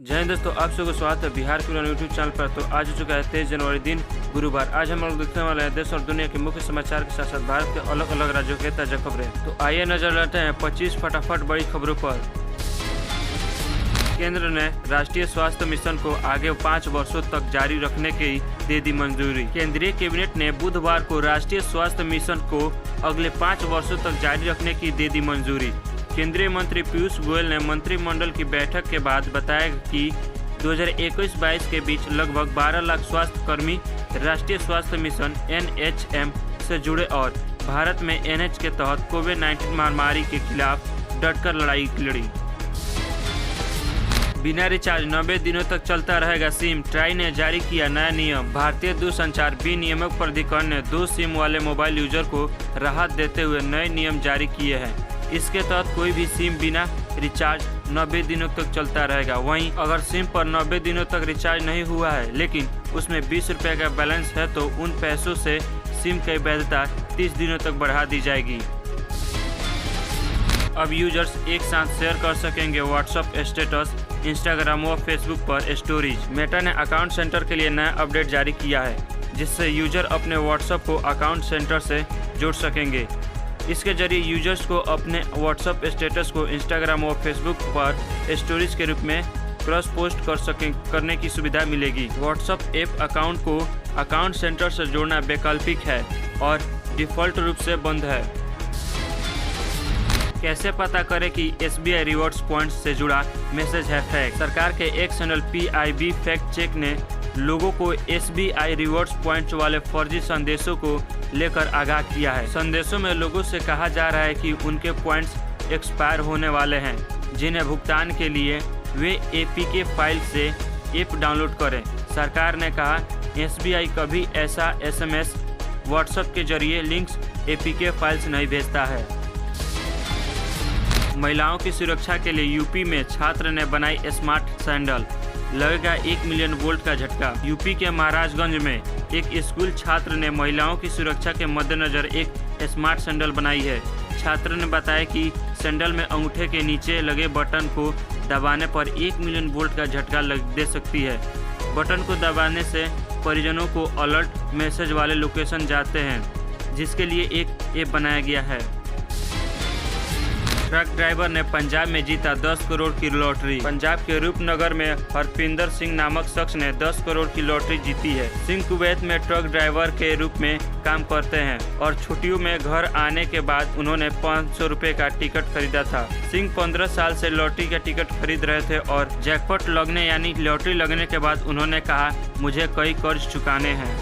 जय हिंद दोस्तों, आप सबको स्वागत है बिहार के यूट्यूब चैनल पर। तो आज हो चुका है 23 जनवरी दिन गुरुवार। आज हम लोग देखने वाले हैं देश और दुनिया के मुख्य समाचार के साथ साथ भारत के अलग अलग राज्यों के ताजा खबरें। तो आइए नजर डालते हैं 25 फटाफट बड़ी खबरों पर। केंद्र ने राष्ट्रीय स्वास्थ्य मिशन को आगे 5 वर्षों तक जारी रखने की दे दी मंजूरी। केंद्रीय कैबिनेट ने बुधवार को राष्ट्रीय स्वास्थ्य मिशन को अगले 5 वर्षों तक जारी रखने की दे दी मंजूरी। केंद्रीय मंत्री पीयूष गोयल ने मंत्रिमंडल की बैठक के बाद बताया कि 2021-22 के बीच लगभग 12 लाख स्वास्थ्य कर्मी राष्ट्रीय स्वास्थ्य मिशन (NHM) से जुड़े और भारत में NH के तहत कोविड-19 महामारी के खिलाफ डटकर लड़ाई लड़ी। बिना रिचार्ज 90 दिनों तक चलता रहेगा सिम। ट्राई ने जारी किया नया नियम। भारतीय दूरसंचार विनियामक प्राधिकरण ने 2 सिम वाले मोबाइल यूजर को राहत देते हुए नए नियम जारी किए हैं। इसके तहत कोई भी सिम बिना रिचार्ज 90 दिनों तक चलता रहेगा। वहीं अगर सिम पर 90 दिनों तक रिचार्ज नहीं हुआ है लेकिन उसमें 20 रुपये का बैलेंस है तो उन पैसों से सिम की वैधता 30 दिनों तक बढ़ा दी जाएगी। अब यूजर्स एक साथ शेयर कर सकेंगे व्हाट्सएप स्टेटस, इंस्टाग्राम व फेसबुक पर स्टोरीज। मेटा ने अकाउंट सेंटर के लिए नया अपडेट जारी किया है जिससे यूजर अपने व्हाट्सएप को अकाउंट सेंटर से जोड़ सकेंगे। इसके जरिए यूजर्स को अपने व्हाट्सएप स्टेटस को इंस्टाग्राम और फेसबुक पर स्टोरीज के रूप में क्रॉस पोस्ट करने की सुविधा मिलेगी। व्हाट्सएप ऐप अकाउंट को अकाउंट सेंटर से जोड़ना वैकल्पिक है और डिफ़ॉल्ट रूप से बंद है। कैसे पता करें कि SBI रिवॉर्ड्स पॉइंट्स से जुड़ा मैसेज है फेक? सरकार के एक चैनल PIB फैक्ट चेक ने लोगों को SBI रिवॉर्ड्स पॉइंट्स वाले फर्जी संदेशों को लेकर आगाह किया है। संदेशों में लोगों से कहा जा रहा है कि उनके पॉइंट्स एक्सपायर होने वाले हैं, जिन्हें भुगतान के लिए वे APK फाइल से ऐप डाउनलोड करें। सरकार ने कहा SBI कभी ऐसा SMS व्हाट्सएप के जरिए लिंक्स APK फाइल्स नहीं भेजता है। महिलाओं की सुरक्षा के लिए यूपी में छात्र ने बनाई स्मार्ट सैंडल। लगेगा 1 मिलियन वोल्ट का झटका। यूपी के महाराजगंज में एक स्कूल छात्र ने महिलाओं की सुरक्षा के मद्देनजर एक स्मार्ट सैंडल बनाई है। छात्र ने बताया कि सैंडल में अंगूठे के नीचे लगे बटन को दबाने पर 1 मिलियन वोल्ट का झटका दे सकती है। बटन को दबाने से परिजनों को अलर्ट मैसेज वाले लोकेशन जाते हैं, जिसके लिए एक ऐप बनाया गया है। ट्रक ड्राइवर ने पंजाब में जीता 10 करोड़ की लॉटरी। पंजाब के रूपनगर में हरपिंदर सिंह नामक शख्स ने 10 करोड़ की लॉटरी जीती है। सिंह कुवैत में ट्रक ड्राइवर के रूप में काम करते हैं और छुट्टियों में घर आने के बाद उन्होंने 500 रुपये का टिकट खरीदा था। सिंह 15 साल से लॉटरी का टिकट खरीद रहे थे और जैकपॉट लगने यानी लॉटरी लगने के बाद उन्होंने कहा, मुझे कई कर्ज चुकाने हैं।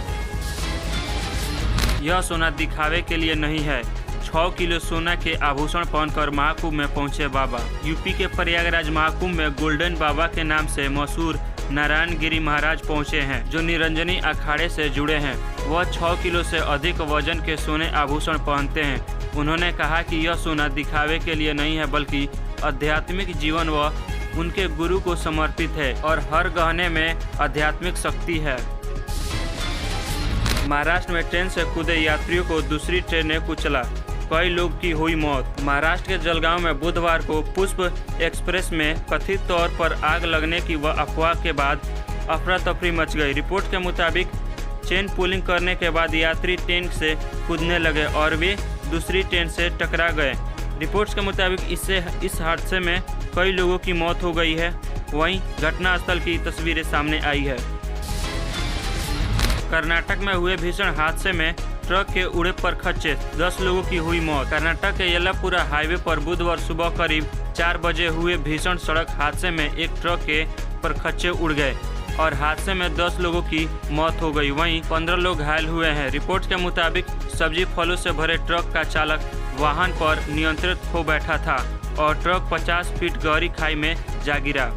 यह सोना दिखावे के लिए नहीं है। 6 किलो सोना के आभूषण पहनकर महाकुंभ में पहुंचे बाबा। यूपी के प्रयागराज महाकुंभ में गोल्डन बाबा के नाम से मशहूर नारायण गिरी महाराज पहुंचे हैं, जो निरंजनी अखाड़े से जुड़े हैं। वह 6 किलो से अधिक वजन के सोने आभूषण पहनते हैं। उन्होंने कहा कि यह सोना दिखावे के लिए नहीं है बल्कि आध्यात्मिक जीवन व उनके गुरु को समर्पित है और हर गहने में आध्यात्मिक शक्ति है। महाराष्ट्र में ट्रेन से कूदे यात्रियों को दूसरी ट्रेन ने कुचला, कई लोग की हुई मौत। महाराष्ट्र के जलगांव में बुधवार को पुष्प एक्सप्रेस में कथित तौर पर आग लगने की अफवाह के बाद अफरा तफरी मच गई। रिपोर्ट के मुताबिक चेन पुलिंग करने के बाद यात्री ट्रेन से कूदने लगे और वे दूसरी ट्रेन से टकरा गए। रिपोर्ट्स के मुताबिक इस हादसे में कई लोगों की मौत हो गई है। वहीं घटनास्थल की तस्वीरें सामने आई है। कर्नाटक में हुए भीषण हादसे में ट्रक के उड़े पर खच्चे, 10 लोगों की हुई मौत। कर्नाटक के येल्लापुरा हाईवे पर बुधवार सुबह करीब 4 बजे हुए भीषण सड़क हादसे में एक ट्रक के पर खच्चे उड़ गए और हादसे में 10 लोगों की मौत हो गई। वहीं 15 लोग घायल हुए हैं। रिपोर्ट के मुताबिक सब्जी फलों से भरे ट्रक का चालक वाहन पर नियंत्रित खो बैठा था और ट्रक 50 फीट गहरी खाई में जा गिरा।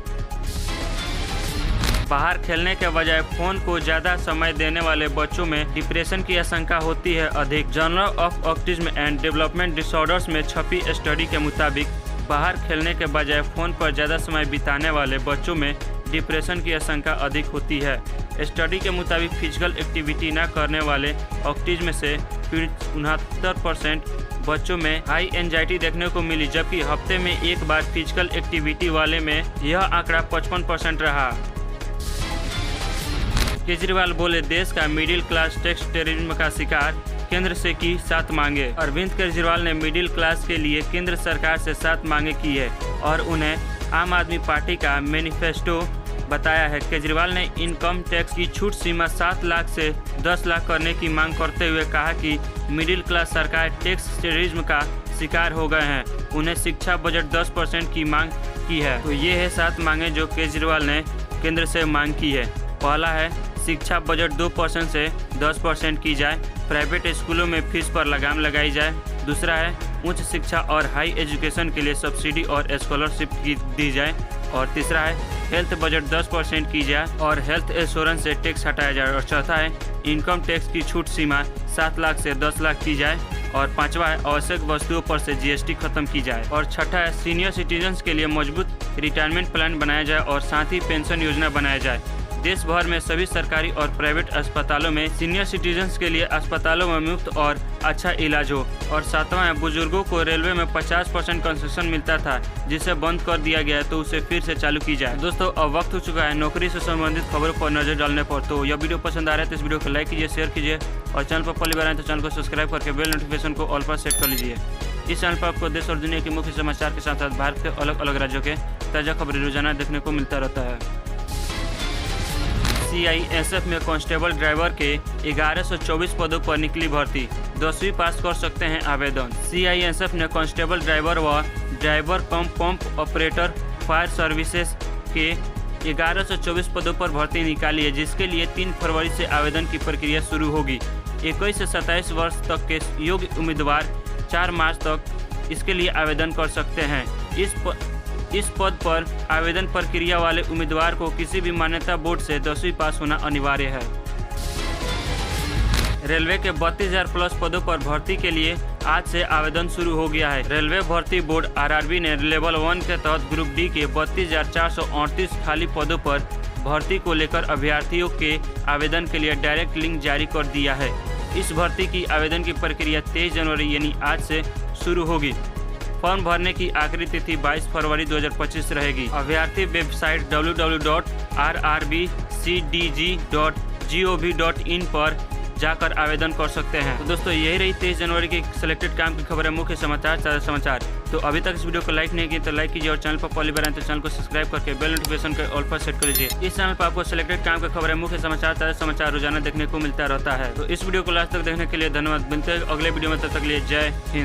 बाहर खेलने के बजाय फोन को ज़्यादा समय देने वाले बच्चों में डिप्रेशन की आशंका होती है अधिक। Journal of autism and development disorders में छपी स्टडी के मुताबिक बाहर खेलने के बजाय फ़ोन पर ज़्यादा समय बिताने वाले बच्चों में डिप्रेशन की आशंका अधिक होती है। स्टडी के मुताबिक फिजिकल एक्टिविटी न करने वाले ऑटिज्म से पीड़ित 69% बच्चों में हाई एंजाइटी देखने को मिली, जबकि हफ्ते में एक बार फिजिकल एक्टिविटी वाले में यह आंकड़ा 55% रहा। केजरीवाल बोले, देश का मिडिल क्लास टैक्स टेररिज्म का शिकार, केंद्र से की 7 मांगे। अरविंद केजरीवाल ने मिडिल क्लास के लिए केंद्र सरकार से 7 मांगे की है और उन्हें आम आदमी पार्टी का मैनिफेस्टो बताया है। केजरीवाल ने इनकम टैक्स की छूट सीमा 7 लाख से 10 लाख करने की मांग करते हुए कहा कि मिडिल क्लास सरकार टैक्स टेररिज्म का शिकार हो गए हैं। उन्हें शिक्षा बजट 10% की मांग की है। तो ये है 7 मांगे जो केजरीवाल ने केंद्र से मांग की है। पहला है शिक्षा बजट 2% से 10% की जाए, प्राइवेट स्कूलों में फीस पर लगाम लगाई जाए। दूसरा है उच्च शिक्षा और हाई एजुकेशन के लिए सब्सिडी और स्कॉलरशिप दी जाए। और तीसरा है हेल्थ बजट 10% की जाए और हेल्थ इंश्योरेंस से टैक्स हटाया जाए। और चौथा है इनकम टैक्स की छूट सीमा 7 लाख से 10 लाख की जाए। और पांचवा है आवश्यक वस्तुओं पर से जीएसटी खत्म की जाए। और छठा है सीनियर सिटीजन्स के लिए मजबूत रिटायरमेंट प्लान बनाया जाए और साथ ही पेंशन योजना बनाया जाए। देश भर में सभी सरकारी और प्राइवेट अस्पतालों में सीनियर सिटीजन्स के लिए अस्पतालों में मुफ्त और अच्छा इलाज हो। और सातवां है बुजुर्गों को रेलवे में 50% कंसेशन मिलता था, जिसे बंद कर दिया गया है, तो उसे फिर से चालू की जाए। दोस्तों, अब वक्त हो चुका है नौकरी से संबंधित खबरों पर नजर डालने पर। तो यह वीडियो पसंद आ रहा है तो इस वीडियो को लाइक कीजिए, शेयर कीजिए और चैनल पर पहली बार आए तो चैनल को सब्सक्राइब करके बेल नोटिफिकेशन को ऑल पर सेट कर लीजिए। इस चैनल पर आपको देश और दुनिया के मुख्य समाचार के साथ साथ भारत के अलग अलग राज्यों के ताज़ा खबरें रोजाना देखने को मिलता रहता है। CISF में कांस्टेबल ड्राइवर के 1124 पदों पर निकली भर्ती, 10वीं पास कर सकते हैं आवेदन। CISF ने कांस्टेबल ड्राइवर व ड्राइवर कम पंप ऑपरेटर फायर सर्विसेज के 1124 पदों पर भर्ती निकाली है, जिसके लिए 3 फरवरी से आवेदन की प्रक्रिया शुरू होगी। 21 से 27 वर्ष तक के योग्य उम्मीदवार 4 मार्च तक इसके लिए आवेदन कर सकते हैं। इस पद पर आवेदन प्रक्रिया वाले उम्मीदवार को किसी भी मान्यता बोर्ड से 10वीं पास होना अनिवार्य है। रेलवे के 32,000+ पदों पर भर्ती के लिए आज से आवेदन शुरू हो गया है। रेलवे भर्ती बोर्ड RRB ने लेवल 1 के तहत ग्रुप डी के 32,438 खाली पदों पर भर्ती को लेकर अभ्यर्थियों के आवेदन के लिए डायरेक्ट लिंक जारी कर दिया है। इस भर्ती की आवेदन की प्रक्रिया 23 जनवरी यानी आज से शुरू होगी। फॉर्म भरने की आखिरी तिथि 22 फरवरी 2025 रहेगी। अभ्यर्थी वेबसाइट www.rrbcdg.gov.in पर जाकर आवेदन कर सकते हैं। तो दोस्तों, यही रही 23 जनवरी की सिलेक्टेड काम की खबर है, मुख्य समाचार, ताज़ा समाचार। तो अभी तक इस वीडियो को लाइक नहीं किया तो लाइक कीजिए और चैनल पर पहली बार आए तो चैनल को सब्सक्राइब करके बेल नोटिफिकेशन को ऑल पर सेट कर लीजिए। इस चैनल पर आपको सिलेक्टेड काम की खबर है, मुख्य समाचार, ताज़ा समाचार रोजाना देखने को मिलता रहता है। तो इस वीडियो को लास्ट तक देखने के लिए धन्यवाद। मिलते हैं अगले वीडियो में, तब तक के लिए जय हिंद।